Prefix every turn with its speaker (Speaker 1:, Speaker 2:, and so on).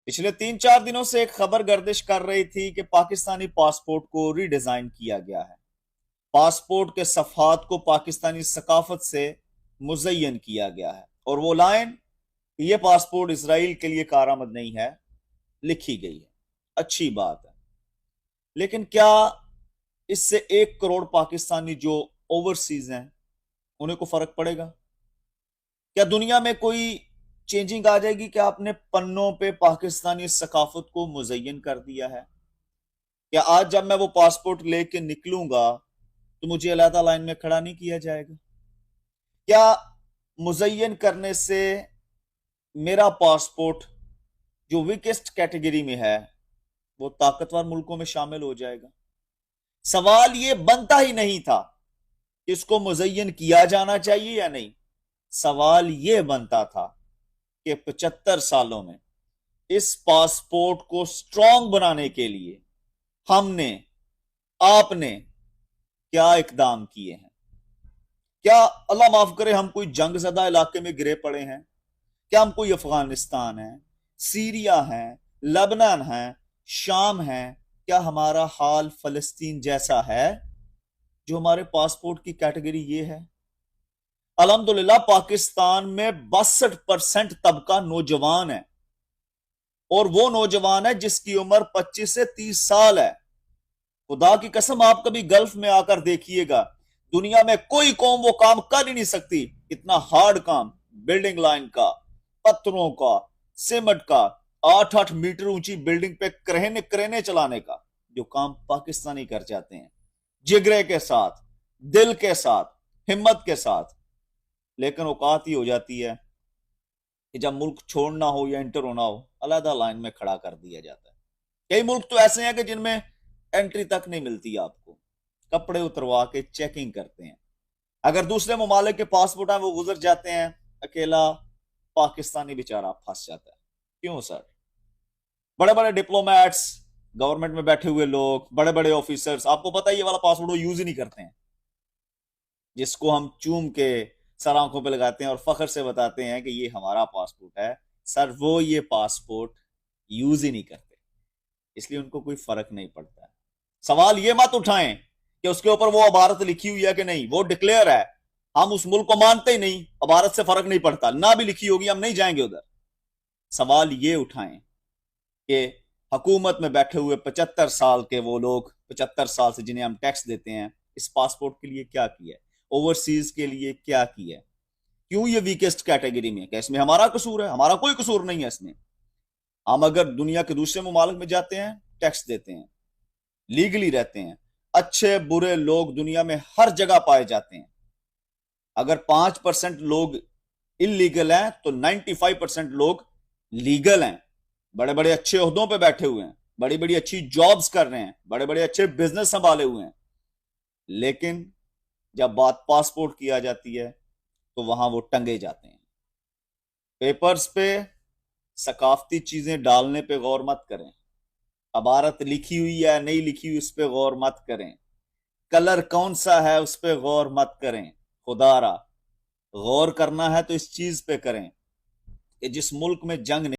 Speaker 1: पिछले 3-4 दिनों से एक खबर गर्दिश कर रही थी कि पाकिस्तानी पासपोर्ट को रीडिजाइन किया गया है। पासपोर्ट के सफ़ात को पाकिस्तानी सकाफत से मुज़य्यन किया गया है और वो लाइन, ये पासपोर्ट इसराइल के लिए कारआमद नहीं है, लिखी गई है। अच्छी बात है, लेकिन क्या इससे 1 करोड़ पाकिस्तानी जो ओवरसीज हैं उन्हें को फर्क पड़ेगा? क्या दुनिया में कोई चेंजिंग आ जाएगी? क्या आपने पन्नों पे पाकिस्तानी सकाफत को मुज़य्यन कर दिया है? क्या आज जब मैं वो पासपोर्ट लेके निकलूंगा तो मुझे अलहदा लाइन में खड़ा नहीं किया जाएगा? क्या मुज़य्यन करने से मेरा पासपोर्ट जो वीकेस्ट कैटेगरी में है वो ताकतवर मुल्कों में शामिल हो जाएगा? सवाल ये बनता ही नहीं था कि इसको मुज़य्यन किया जाना चाहिए या नहीं। सवाल ये बनता था कि 75 सालों में इस पासपोर्ट को स्ट्रांग बनाने के लिए हमने, आपने क्या इकदाम किए हैं? क्या अल्लाह माफ करे हम कोई जंगजदा इलाके में गिरे पड़े हैं? क्या हम कोई अफगानिस्तान है, सीरिया है, लेबनान है, शाम है? क्या हमारा हाल फलस्तीन जैसा है जो हमारे पासपोर्ट की कैटेगरी ये है? अल्हम्दुलिल्लाह पाकिस्तान में 62% तबका नौजवान है और वो नौजवान है जिसकी उम्र 25 से 30 साल है। खुदा की कसम, आप कभी गल्फ में आकर देखिएगा, दुनिया में कोई कौम वो काम कर ही नहीं सकती, इतना हार्ड काम, बिल्डिंग लाइन का, पत्थरों का, सीमेंट का, 8-8 मीटर ऊंची बिल्डिंग पे क्रेने क्रेने चलाने का, जो काम पाकिस्तानी कर जाते हैं जिगरे के साथ, दिल के साथ, हिम्मत के साथ। लेकिन औकात ही हो जाती है कि जब मुल्क छोड़ना हो या इंटर होना हो, अलहदा लाइन में खड़ा कर दिया जाता है। कई मुल्क तो ऐसे हैं कि जिनमें एंट्री तक नहीं मिलती, आपको कपड़े उतरवा के चेकिंग करते हैं। अगर दूसरे ममालिक के पासपोर्ट हैं वो गुजर जाते हैं, अकेला पाकिस्तानी बेचारा फंस जाता है। क्यों सर? बड़े बड़े डिप्लोमेट्स, गवर्नमेंट में बैठे हुए लोग, बड़े बड़े ऑफिसर्स, आपको पता है ये वाला पासपोर्ट वो यूज ही नहीं करते हैं, जिसको हम चूम के सर आंखों पे लगाते हैं और फख्र से बताते हैं कि ये हमारा पासपोर्ट है। सर वो ये पासपोर्ट यूज ही नहीं करते, इसलिए उनको कोई फर्क नहीं पड़ता है। सवाल ये मत उठाएं कि उसके ऊपर वो अबारत लिखी हुई है कि नहीं, वो डिक्लेयर है, हम उस मुल्क को मानते ही नहीं, अबारत से फर्क नहीं पड़ता, ना भी लिखी होगी हम नहीं जाएंगे उधर। सवाल ये उठाएं कि हुकूमत में बैठे हुए 75 साल के वो लोग, 75 साल से जिन्हें हम टैक्स देते हैं, इस पासपोर्ट के लिए क्या किया है, ओवरसीज के लिए क्या किया है? क्यों ये वीकेस्ट कैटेगरी में? क्या इसमें हमारा कसूर है? हमारा कोई कसूर नहीं है इसमें। हम अगर दुनिया के दूसरे ममालिक में जाते हैं, टैक्स देते हैं, लीगली रहते हैं, अच्छे बुरे लोग दुनिया में हर जगह पाए जाते हैं। अगर 5% लोग इलीगल हैं तो 95% लोग लीगल हैं, बड़े बड़े अच्छे ओहदों पे बैठे हुए हैं, बड़ी बड़ी अच्छी जॉब्स कर रहे हैं, बड़े बड़े अच्छे बिजनेस संभाले हुए हैं। लेकिन जब बात पासपोर्ट की आ जाती है तो वहां वो टंगे जाते हैं। पेपर्स पे सकाफती चीजें डालने पे गौर मत करें, अबारत लिखी हुई है या नहीं लिखी हुई उस पर गौर मत करें, कलर कौन सा है उस पर गौर मत करें। खुदारा गौर करना है तो इस चीज पे करें कि जिस मुल्क में जंग